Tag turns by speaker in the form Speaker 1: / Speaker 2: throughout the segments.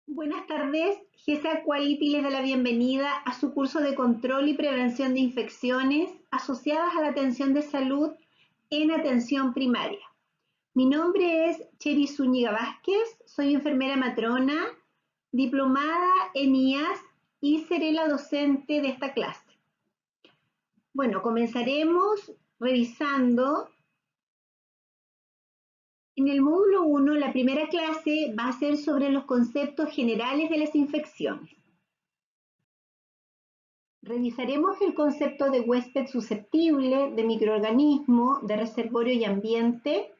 Speaker 1: Buenas tardes, GESA Quality les da la bienvenida a su curso de control y prevención de infecciones asociadas a la atención de salud en atención primaria. Mi nombre es Cheri Zúñiga Vázquez, soy enfermera matrona, diplomada en IAS y seré la docente de esta clase. Bueno, comenzaremos revisando. En el módulo 1, la primera clase va a ser sobre los conceptos generales de las infecciones. Revisaremos el concepto de huésped susceptible, de microorganismo, de reservorio y ambiente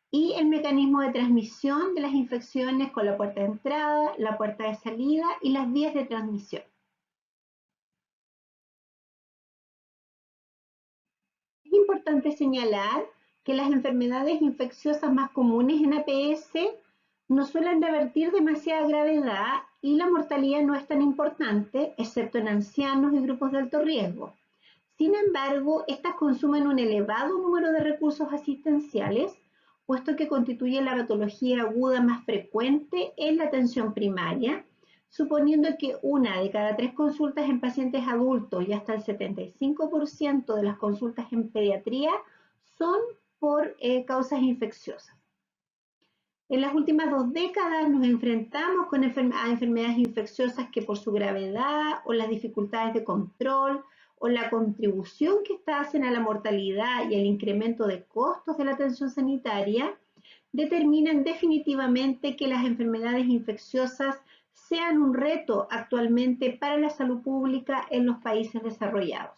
Speaker 1: y el mecanismo de transmisión de las infecciones con la puerta de entrada, la puerta de salida y las vías de transmisión. Es importante señalar que las enfermedades infecciosas más comunes en APS no suelen revertir demasiada gravedad y la mortalidad no es tan importante, excepto en ancianos y grupos de alto riesgo. Sin embargo, estas consumen un elevado número de recursos asistenciales, puesto que constituyen la patología aguda más frecuente en la atención primaria, suponiendo que una de cada 3 consultas en pacientes adultos y hasta el 75% de las consultas en pediatría son por causas infecciosas. En las últimas 2 décadas nos enfrentamos a enfermedades infecciosas que por su gravedad o las dificultades de control o la contribución que hacen a la mortalidad y al incremento de costos de la atención sanitaria, determinan definitivamente que las enfermedades infecciosas sean un reto actualmente para la salud pública en los países desarrollados.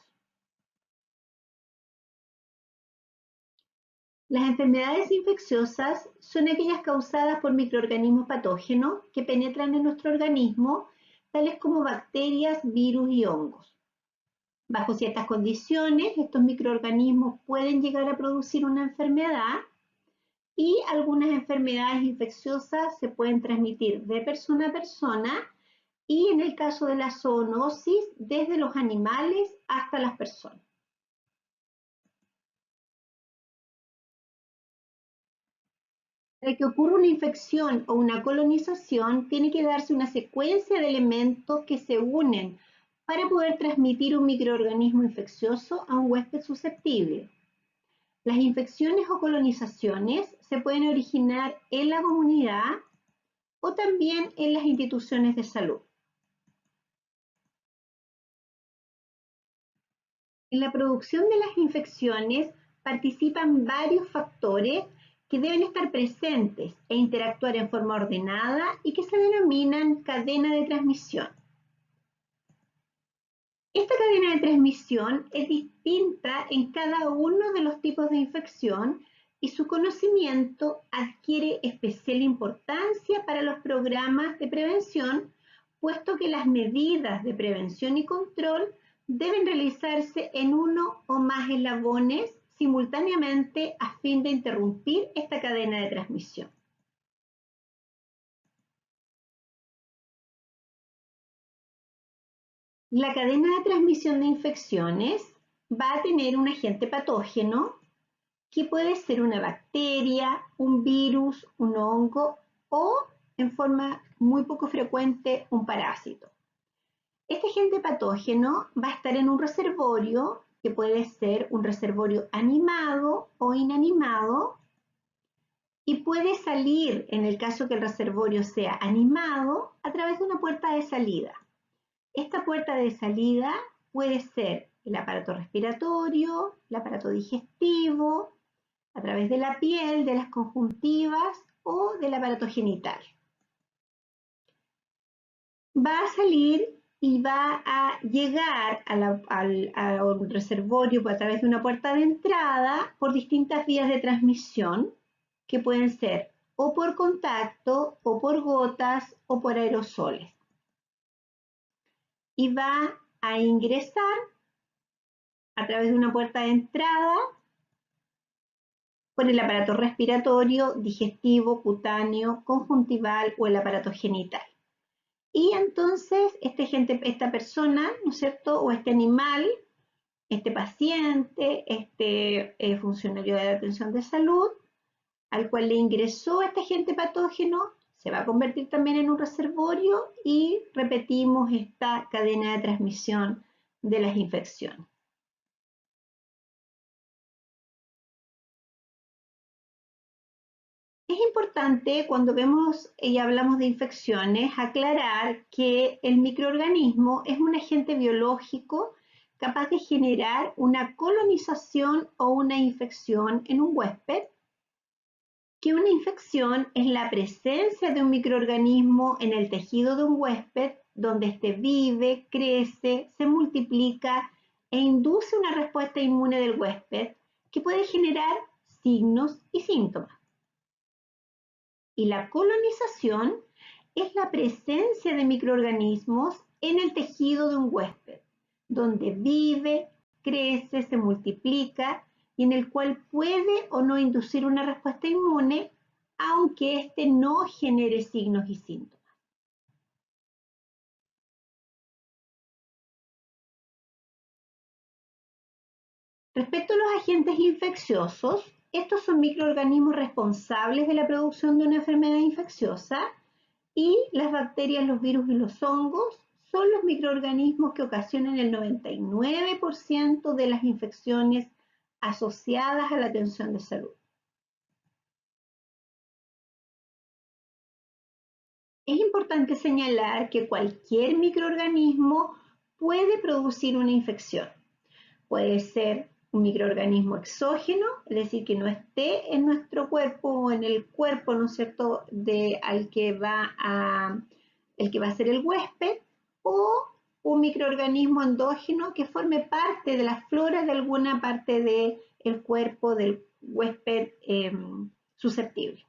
Speaker 1: Las enfermedades infecciosas son aquellas causadas por microorganismos patógenos que penetran en nuestro organismo, tales como bacterias, virus y hongos. Bajo ciertas condiciones, estos microorganismos pueden llegar a producir una enfermedad y algunas enfermedades infecciosas se pueden transmitir de persona a persona y en el caso de la zoonosis, desde los animales hasta las personas. Para que ocurra una infección o una colonización, tiene que darse una secuencia de elementos que se unen para poder transmitir un microorganismo infeccioso a un huésped susceptible. Las infecciones o colonizaciones se pueden originar en la comunidad o también en las instituciones de salud. En la producción de las infecciones participan varios factores que deben estar presentes e interactuar en forma ordenada y que se denominan cadena de transmisión. Esta cadena de transmisión es distinta en cada uno de los tipos de infección y su conocimiento adquiere especial importancia para los programas de prevención, puesto que las medidas de prevención y control deben realizarse en uno o más eslabones simultáneamente a fin de interrumpir esta cadena de transmisión. La cadena de transmisión de infecciones va a tener un agente patógeno que puede ser una bacteria, un virus, un hongo o, en forma muy poco frecuente, un parásito. Este agente patógeno va a estar en un reservorio, que puede ser un reservorio animado o inanimado, y puede salir, en el caso que el reservorio sea animado, a través de una puerta de salida. Esta puerta de salida puede ser el aparato respiratorio, el aparato digestivo, a través de la piel, de las conjuntivas o del aparato genital. Va a salir y va a llegar a un reservorio a través de una puerta de entrada por distintas vías de transmisión, que pueden ser o por contacto, o por gotas, o por aerosoles. Y va a ingresar a través de una puerta de entrada por el aparato respiratorio, digestivo, cutáneo, conjuntival o el aparato genital. Y entonces esta persona, ¿no es cierto?, o este animal, este paciente, este funcionario de atención de salud, al cual le ingresó este agente patógeno, se va a convertir también en un reservorio y repetimos esta cadena de transmisión de las infecciones. Es importante cuando vemos y hablamos de infecciones aclarar que el microorganismo es un agente biológico capaz de generar una colonización o una infección en un huésped, que una infección es la presencia de un microorganismo en el tejido de un huésped donde éste vive, crece, se multiplica e induce una respuesta inmune del huésped que puede generar signos y síntomas. Y la colonización es la presencia de microorganismos en el tejido de un huésped, donde vive, crece, se multiplica y en el cual puede o no inducir una respuesta inmune, aunque éste no genere signos y síntomas. Respecto a los agentes infecciosos, estos son microorganismos responsables de la producción de una enfermedad infecciosa y las bacterias, los virus y los hongos son los microorganismos que ocasionan el 99% de las infecciones asociadas a la atención de salud. Es importante señalar que cualquier microorganismo puede producir una infección. Puede ser un microorganismo exógeno, es decir, que no esté en nuestro cuerpo o en el cuerpo, ¿no es cierto?, el que va a ser el huésped, o un microorganismo endógeno que forme parte de la flora de alguna parte del cuerpo del huésped susceptible.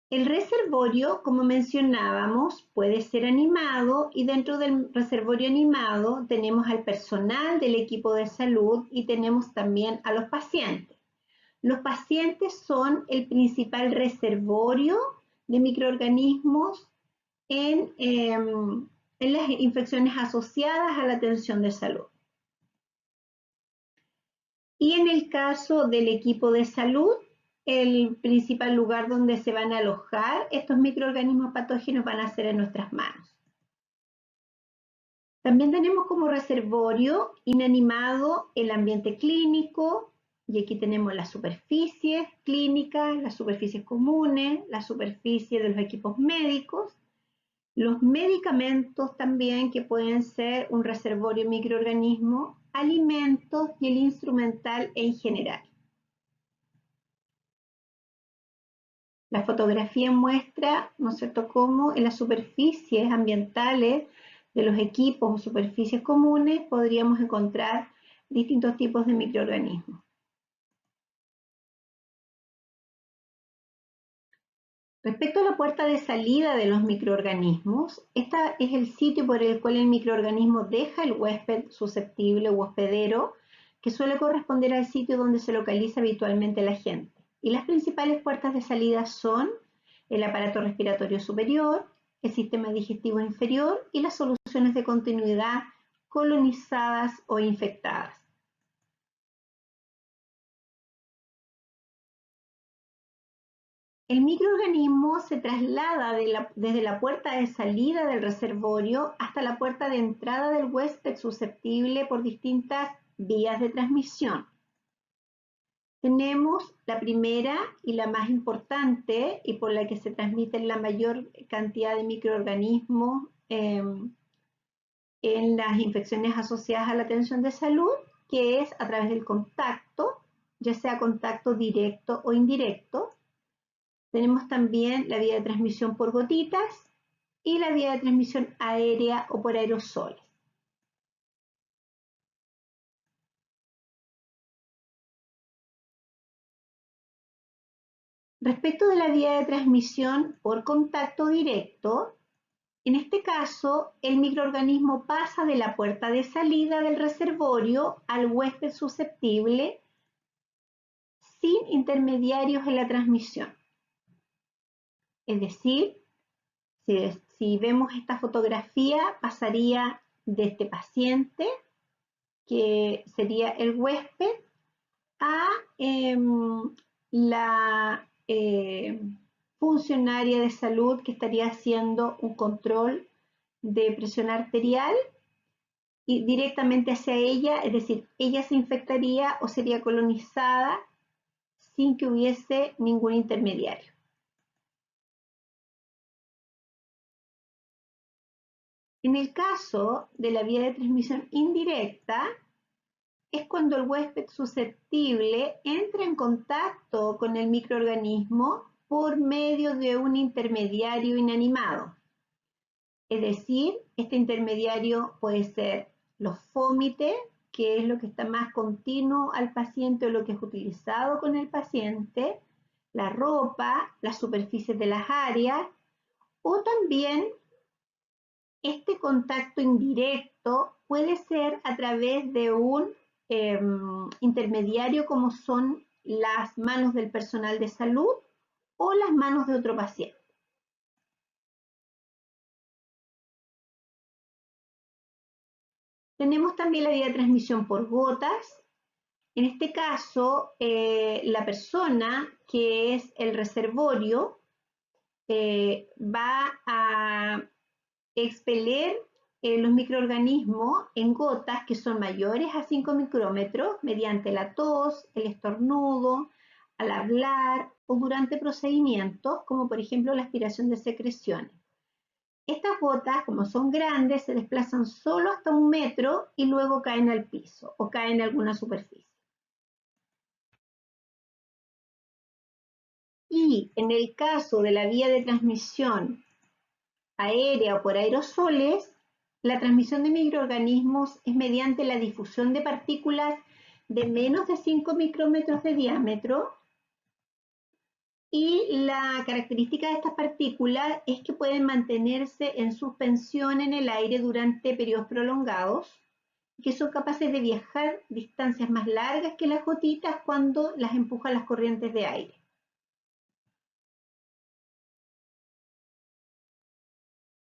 Speaker 1: El reservorio, como mencionábamos, puede ser animado y dentro del reservorio animado tenemos al personal del equipo de salud y tenemos también a los pacientes. Los pacientes son el principal reservorio de microorganismos en las infecciones asociadas a la atención de salud. Y en el caso del equipo de salud, el principal lugar donde se van a alojar estos microorganismos patógenos van a ser en nuestras manos. También tenemos como reservorio inanimado el ambiente clínico, y aquí tenemos las superficies clínicas, las superficies comunes, la superficie de los equipos médicos, los medicamentos también que pueden ser un reservorio microorganismo, alimentos y el instrumental en general. La fotografía muestra, ¿no es cierto?, cómo en las superficies ambientales de los equipos o superficies comunes podríamos encontrar distintos tipos de microorganismos. Respecto a la puerta de salida de los microorganismos, este es el sitio por el cual el microorganismo deja el huésped susceptible o hospedero, que suele corresponder al sitio donde se localiza habitualmente la gente. Y las principales puertas de salida son el aparato respiratorio superior, el sistema digestivo inferior y las soluciones de continuidad colonizadas o infectadas. El microorganismo se traslada desde la puerta de salida del reservorio hasta la puerta de entrada del huésped susceptible por distintas vías de transmisión. Tenemos la primera y la más importante y por la que se transmiten la mayor cantidad de microorganismos en las infecciones asociadas a la atención de salud, que es a través del contacto, ya sea contacto directo o indirecto. Tenemos también la vía de transmisión por gotitas y la vía de transmisión aérea o por aerosoles. Respecto de la vía de transmisión por contacto directo, en este caso, el microorganismo pasa de la puerta de salida del reservorio al huésped susceptible sin intermediarios en la transmisión. Es decir, si vemos esta fotografía, pasaría de este paciente, que sería el huésped, a la funcionaria de salud que estaría haciendo un control de presión arterial y directamente hacia ella, es decir, ella se infectaría o sería colonizada sin que hubiese ningún intermediario. En el caso de la vía de transmisión indirecta, es cuando el huésped susceptible entra en contacto con el microorganismo por medio de un intermediario inanimado. Es decir, este intermediario puede ser los fómites, que es lo que está más continuo al paciente o lo que es utilizado con el paciente, la ropa, las superficies de las áreas, o también este contacto indirecto puede ser a través de un intermediario como son las manos del personal de salud o las manos de otro paciente. Tenemos también la vía de transmisión por gotas. En este caso, la persona que es el reservorio va a expeler los microorganismos en gotas que son mayores a 5 micrómetros mediante la tos, el estornudo, al hablar o durante procedimientos como por ejemplo la aspiración de secreciones. Estas gotas, como son grandes, se desplazan solo hasta 1 metro y luego caen al piso o caen en alguna superficie. Y en el caso de la vía de transmisión aérea o por aerosoles, la transmisión de microorganismos es mediante la difusión de partículas de menos de 5 micrómetros de diámetro y la característica de estas partículas es que pueden mantenerse en suspensión en el aire durante periodos prolongados y que son capaces de viajar distancias más largas que las gotitas cuando las empujan las corrientes de aire.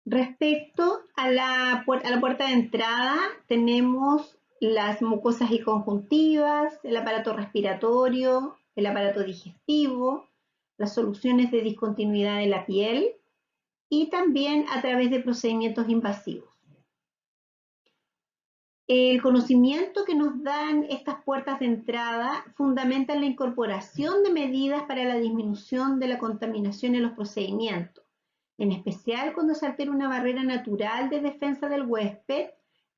Speaker 1: Respecto a la puerta de entrada, tenemos las mucosas y conjuntivas, el aparato respiratorio, el aparato digestivo, las soluciones de discontinuidad de la piel y también a través de procedimientos invasivos. El conocimiento que nos dan estas puertas de entrada fundamenta la incorporación de medidas para la disminución de la contaminación en los procedimientos, en especial cuando se altera una barrera natural de defensa del huésped,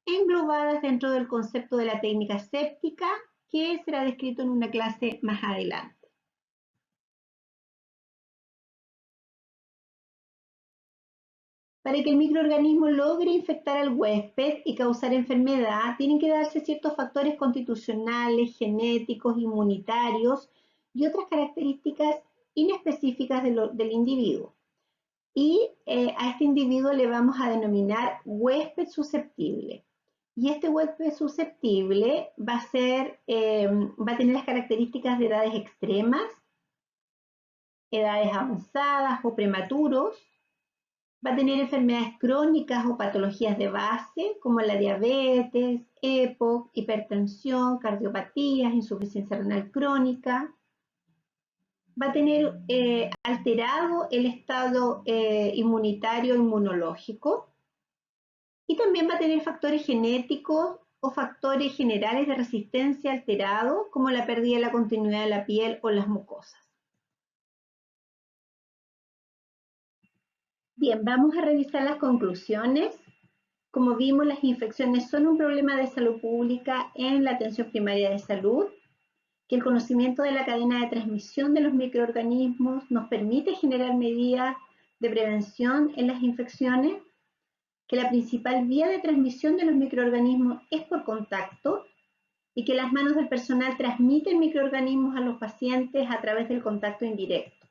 Speaker 1: englobadas dentro del concepto de la técnica séptica, que será descrito en una clase más adelante. Para que el microorganismo logre infectar al huésped y causar enfermedad, tienen que darse ciertos factores constitucionales, genéticos, inmunitarios y otras características inespecíficas del individuo. Y a este individuo le vamos a denominar huésped susceptible. Y este huésped susceptible va a tener las características de edades extremas, edades avanzadas o prematuros, va a tener enfermedades crónicas o patologías de base, como la diabetes, EPOC, hipertensión, cardiopatías, insuficiencia renal crónica. Va a tener alterado el estado inmunitario inmunológico y también va a tener factores genéticos o factores generales de resistencia alterados, como la pérdida de la continuidad de la piel o las mucosas. Bien, vamos a revisar las conclusiones. Como vimos, las infecciones son un problema de salud pública en la atención primaria de salud, que el conocimiento de la cadena de transmisión de los microorganismos nos permite generar medidas de prevención en las infecciones, que la principal vía de transmisión de los microorganismos es por contacto y que las manos del personal transmiten microorganismos a los pacientes a través del contacto indirecto.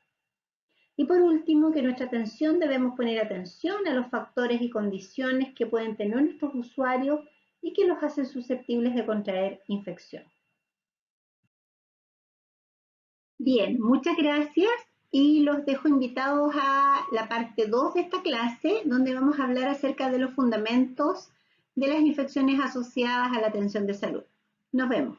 Speaker 1: Y por último, que nuestra atención debemos poner atención a los factores y condiciones que pueden tener nuestros usuarios y que los hacen susceptibles de contraer infección. Bien, muchas gracias y los dejo invitados a la parte 2 de esta clase, donde vamos a hablar acerca de los fundamentos de las infecciones asociadas a la atención de salud. Nos vemos.